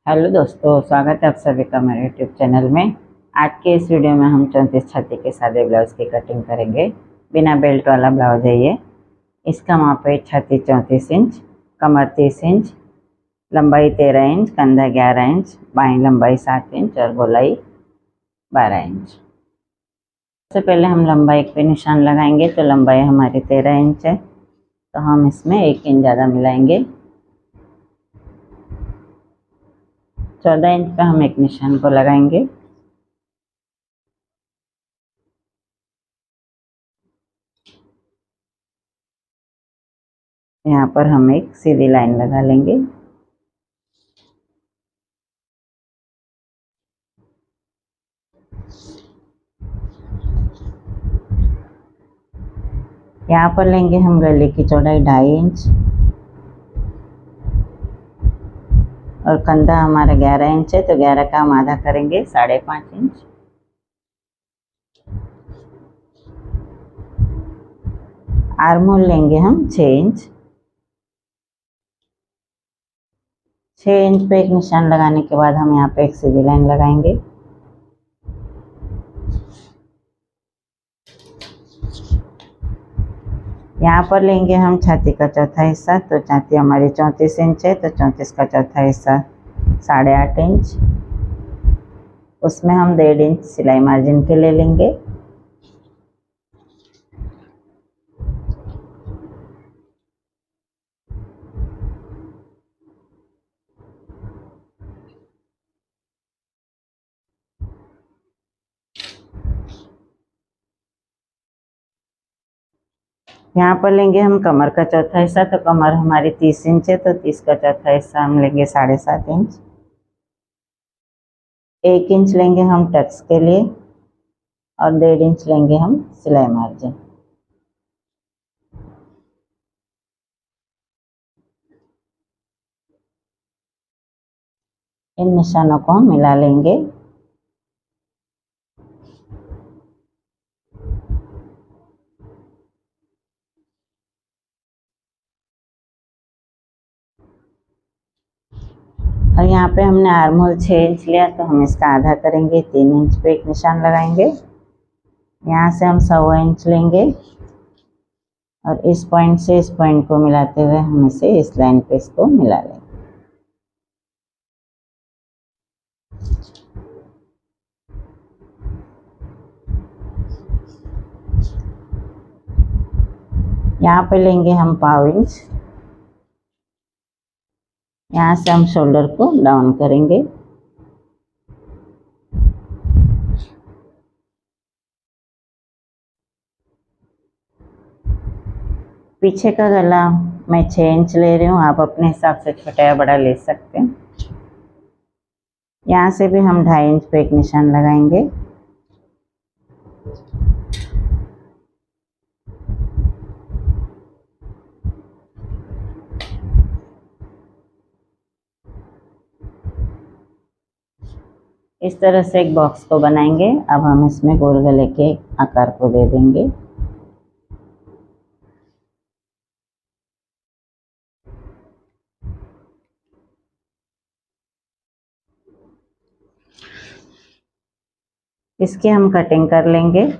Hello दोस्तों, स्वागत है आप सभी का मेरे यूट्यूब चैनल में। आज के इस वीडियो में हम 34 छाती के सादे ब्लाउज़ की कटिंग करेंगे। बिना बेल्ट वाला ब्लाउज है ये। इसका माप है छाती 34 इंच, कमर 30 इंच, लंबाई 13 इंच, कंधा 11 इंच, बाईं लंबाई 7 इंच और गोलाई 12 इंच। सबसे पहले हम लंबाई पे निशान लगाएंगे। तो लंबाई हमारी 13 इंच है, तो हम इसमें 1 इंच ज़्यादा मिलाएंगे। 14 इंच पे हम एक निशान को लगाएंगे। यहाँ पर हम एक सीधी लाइन लगा लेंगे। यहाँ पर लेंगे हम गले की चौड़ाई 2.5 इंच और कंधा हमारा 11 इंच है, तो 11 का हम आधा करेंगे 5.5 इंच। आर्म होल लेंगे हम 6 इंच। 6 इंच पे एक निशान लगाने के बाद हम यहाँ पे एक सीधी लाइन लगाएंगे। यहाँ पर लेंगे हम छाती का चौथा हिस्सा। तो छाती हमारी 34 इंच है, तो 34 का चौथा हिस्सा 8.5 इंच। उसमें हम 1.5 इंच सिलाई मार्जिन के ले लेंगे। यहाँ पर लेंगे हम कमर का चौथा हिस्सा। तो कमर हमारी 30 इंच है, तो 30 का चौथा हिस्सा हम लेंगे 7.5 इंच। 1 इंच लेंगे हम टक्स के लिए और 1.5 इंच लेंगे हम सिलाई मार्जिन। इन निशानों को हम मिला लेंगे। और यहाँ पे हमने आर्म होल 6 इंच लिया, तो हम इसका आधा करेंगे। 3 इंच पे एक निशान लगाएंगे। यहाँ से हम 1.25 इंच लेंगे और इस पॉइंट से इस पॉइंट को मिलाते हुए हम इसे इस लाइन पे इसको मिला लेंगे। यहाँ पे लेंगे हम 1/2 इंच। यहाँ से हम शोल्डर को डाउन करेंगे। पीछे का गला मैं 6 इंच ले रही हूँ, आप अपने हिसाब से छोटा या बड़ा ले सकते हैं। यहाँ से भी हम 2.5 इंच पे एक निशान लगाएंगे। इस तरह से एक बॉक्स को बनाएंगे। अब हम इसमें गोल गले के आकार को दे देंगे। इसकी हम कटिंग कर लेंगे।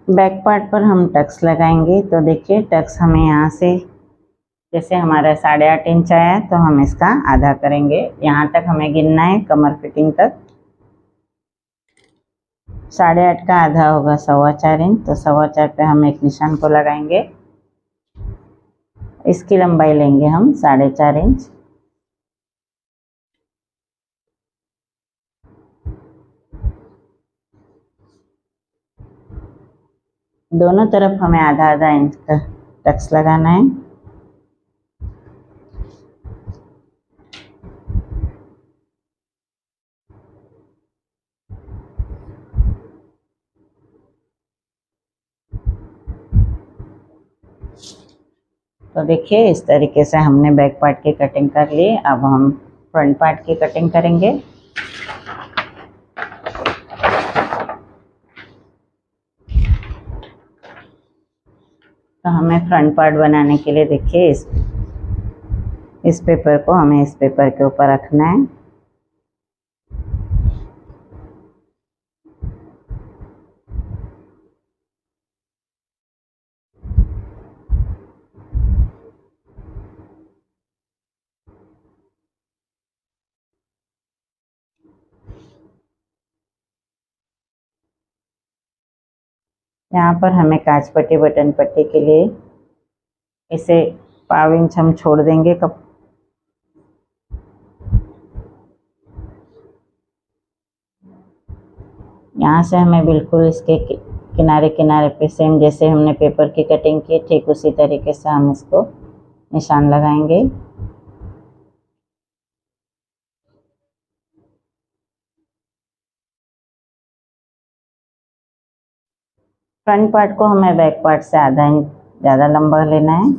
बैक पार्ट पर हम टक्स लगाएंगे। तो देखिए टक्स हमें यहाँ से जैसे हमारा 8.5 इंच आया तो हम इसका आधा करेंगे। यहाँ तक हमें गिनना है, कमर फिटिंग तक। 8.5 का आधा होगा 4.25 इंच, तो 4.25 पे हम एक निशान को लगाएंगे। इसकी लंबाई लेंगे हम 4.5 इंच। दोनों तरफ हमें आधा आधा इंच का टक्स लगाना है। तो देखिए इस तरीके से हमने बैक पार्ट की कटिंग कर ली। अब हम फ्रंट पार्ट की कटिंग करेंगे। तो हमें फ्रंट पार्ट बनाने के लिए देखिए इस पेपर को हमें इस पेपर के ऊपर रखना है। यहाँ पर हमें कांच पट्टी बटन पट्टी के लिए इसे 1/4 इंच हम छोड़ देंगे। यहाँ से हमें बिल्कुल इसके किनारे किनारे पे सेम जैसे हमने पेपर की कटिंग की ठीक उसी तरीके से हम इसको निशान लगाएंगे। फ्रंट पार्ट को हमें बैक पार्ट से आधा इंच ज़्यादा लंबा लेना है।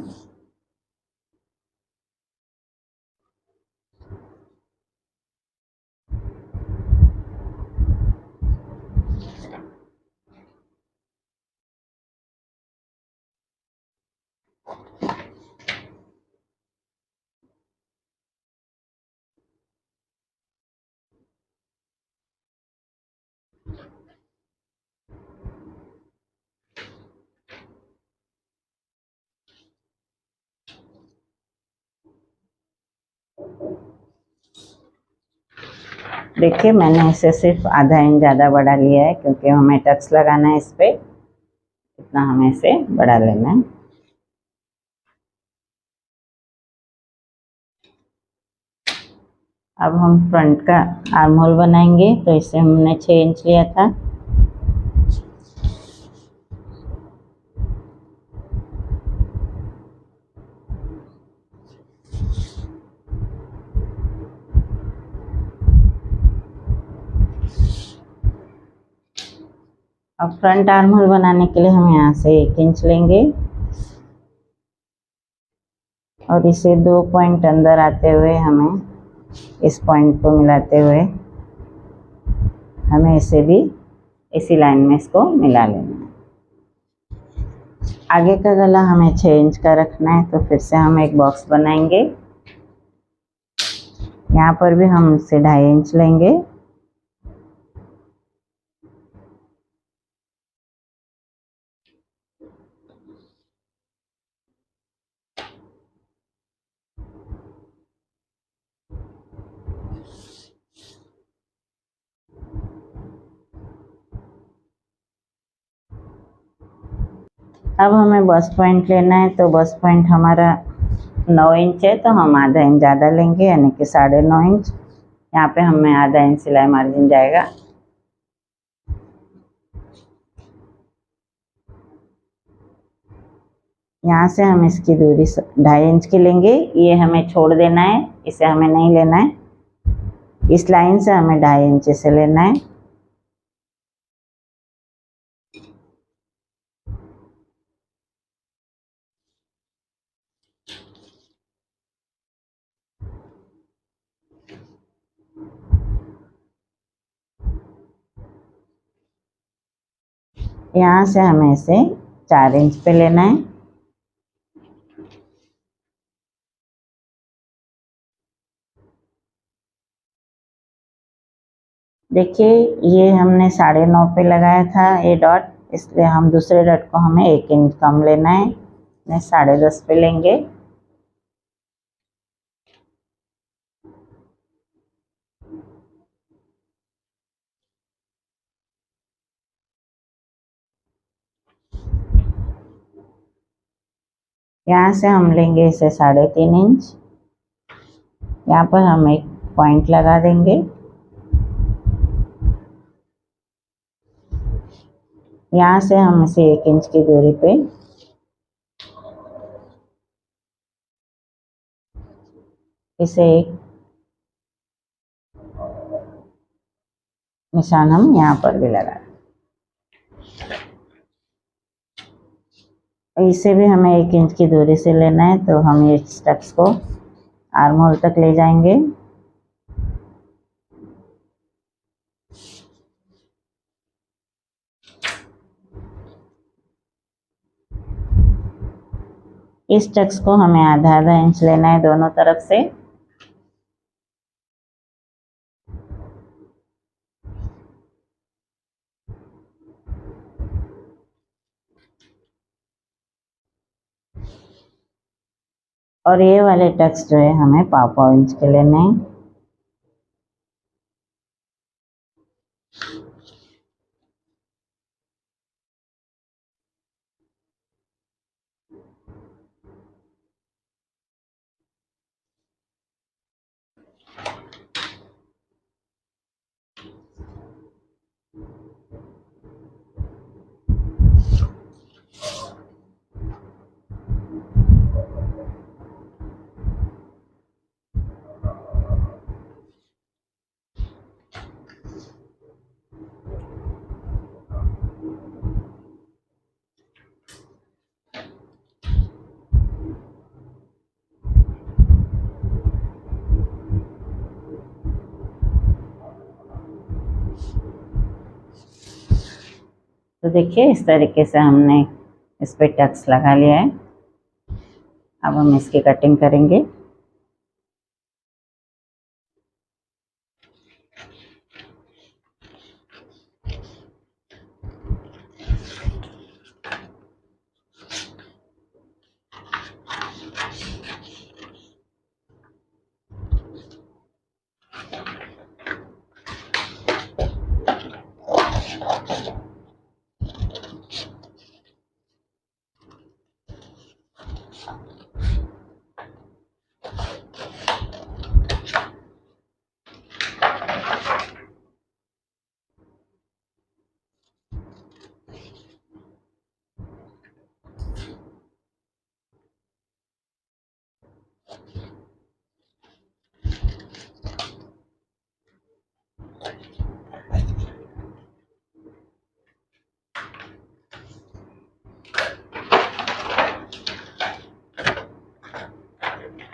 देखिए मैंने इसे सिर्फ आधा इंच ज़्यादा बढ़ा लिया है क्योंकि हमें टक्स लगाना है इस पे, इतना हमें इसे बढ़ा लेना है। अब हम फ्रंट का आर्म होल बनाएंगे। तो इसे हमने 6 इंच लिया था। अब फ्रंट आर्म होल बनाने के लिए हम यहाँ से 1 इंच लेंगे और इसे 2 पॉइंट अंदर आते हुए हमें इस पॉइंट को मिलाते हुए हमें इसे भी इसी लाइन में इसको मिला लेना है। आगे का गला हमें 6 इंच का रखना है। तो फिर से हम एक बॉक्स बनाएंगे। यहाँ पर भी हम इसे 2.5 इंच लेंगे। अब हमें बस्ट पॉइंट लेना है। तो बस्ट पॉइंट हमारा 9 इंच है, तो हम आधा इंच ज़्यादा लेंगे यानी कि 9.5 इंच। यहाँ पे हमें आधा इंच सिलाई मार्जिन जाएगा। यहाँ से हम इसकी दूरी 2.5 इंच की लेंगे। ये हमें छोड़ देना है, इसे हमें नहीं लेना है। इस लाइन से हमें 2.5 इंच से लेना है। यहाँ से हमें इसे 4 इंच पे लेना है। देखिए ये हमने 9.5 पे लगाया था ये डॉट, इसलिए हम दूसरे डॉट को हमें 1 इंच कम लेना है। 10.5 पे लेंगे। यहाँ से हम लेंगे इसे 3.5 इंच। यहाँ पर हम एक पॉइंट लगा देंगे। यहाँ से हम इसे 1 इंच की दूरी पे इसे एक निशान हम यहाँ पर भी लगा दें। इसे भी हमें 1 इंच की दूरी से लेना है, तो हम ये स्टेप्स को आर्म होल तक ले जाएंगे। इस टक्स को हमें आधा आधा इंच लेना है दोनों तरफ से। और ये वाले टक्स जो है हमें 1.5 इंच के लेने हैं। तो देखिए इस तरीके से हमने इस पे टक्स लगा लिया है। अब हम इसकी कटिंग करेंगे।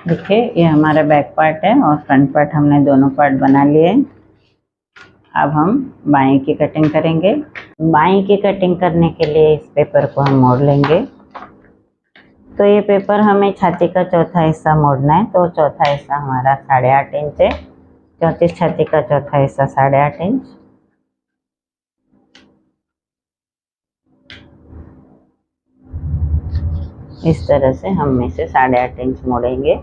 देखिए ये हमारा बैक पार्ट है और फ्रंट पार्ट हमने दोनों पार्ट बना लिए। अब हम बाएं की कटिंग करेंगे। बाएं की कटिंग करने के लिए इस पेपर को हम मोड़ लेंगे। तो ये पेपर हमें छाती का चौथा हिस्सा मोड़ना है, तो चौथा हिस्सा हमारा 8.5 इंच है। 34 छाती का चौथा हिस्सा 8.5 इंच। इस तरह से हम इसे 8.5 इंच मोड़ेंगे।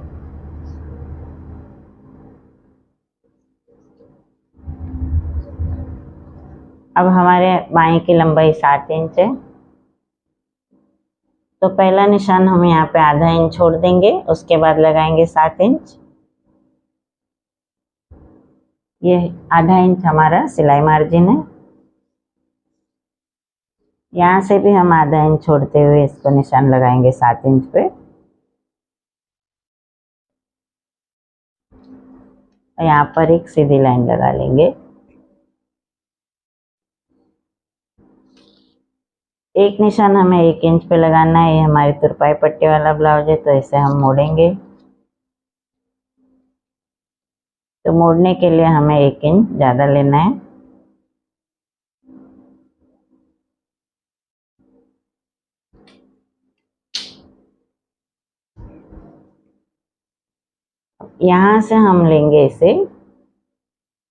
अब हमारे बाएं की लंबाई 7 इंच है, तो पहला निशान हम यहाँ पे आधा इंच छोड़ देंगे, उसके बाद लगाएंगे 7 इंच। ये आधा इंच हमारा सिलाई मार्जिन है। यहाँ से भी हम आधा इंच छोड़ते हुए इसको निशान लगाएंगे 7 इंच पे। यहाँ पर एक सीधी लाइन लगा लेंगे। एक निशान हमें 1 इंच पे लगाना है। ये हमारी तुरपाई पट्टी वाला ब्लाउज है, तो इसे हम मोड़ेंगे। तो मोड़ने के लिए हमें 1 इंच ज़्यादा लेना है। यहाँ से हम लेंगे इसे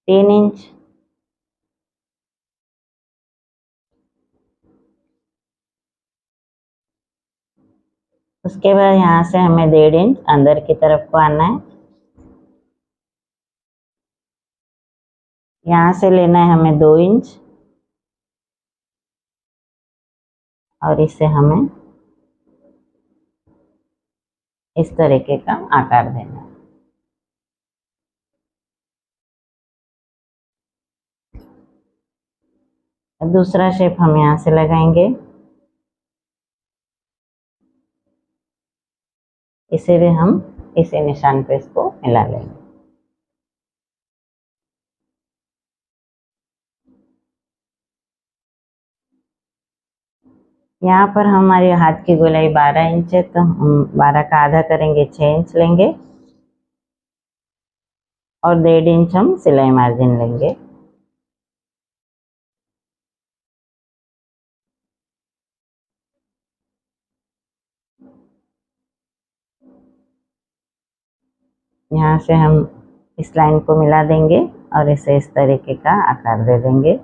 3 इंच। उसके बाद यहाँ से हमें 1.5 इंच अंदर की तरफ को आना है। यहाँ से लेना है हमें 2 इंच और इसे हमें इस तरीके का आकार देना है। अब दूसरा शेप हम यहाँ से लगाएंगे। इसे भी हम इसी निशान पे इसको मिला लेंगे। यहाँ पर हमारे हाथ की गोलाई 12 इंच है, तो हम 12 का आधा करेंगे, 6 इंच लेंगे और 1.5 इंच हम सिलाई मार्जिन लेंगे। यहाँ से हम इस लाइन को मिला देंगे और इसे इस तरीके का आकार दे देंगे।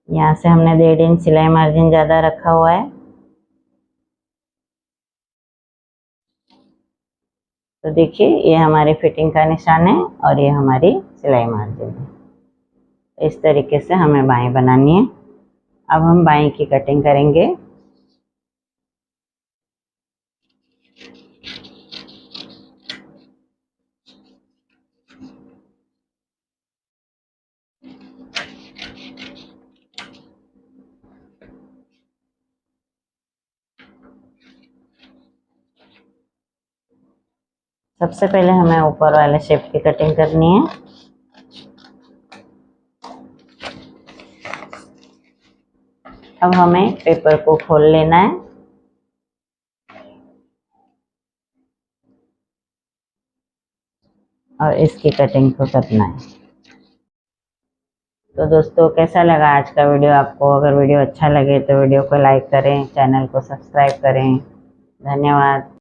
यहाँ से हमने 1.5 इंच सिलाई मार्जिन ज़्यादा रखा हुआ है, तो देखिए ये हमारी फिटिंग का निशान है और ये हमारी सिलाई मार्जिन है। इस तरीके से हमें बाएं बनानी है। अब हम बाएं की कटिंग करेंगे। सबसे पहले हमें ऊपर वाले शेप की कटिंग करनी है। अब हमें पेपर को खोल लेना है और इसकी कटिंग को करना है। तो दोस्तों कैसा लगा आज का वीडियो आपको? अगर वीडियो अच्छा लगे तो वीडियो को लाइक करें, चैनल को सब्सक्राइब करें। धन्यवाद।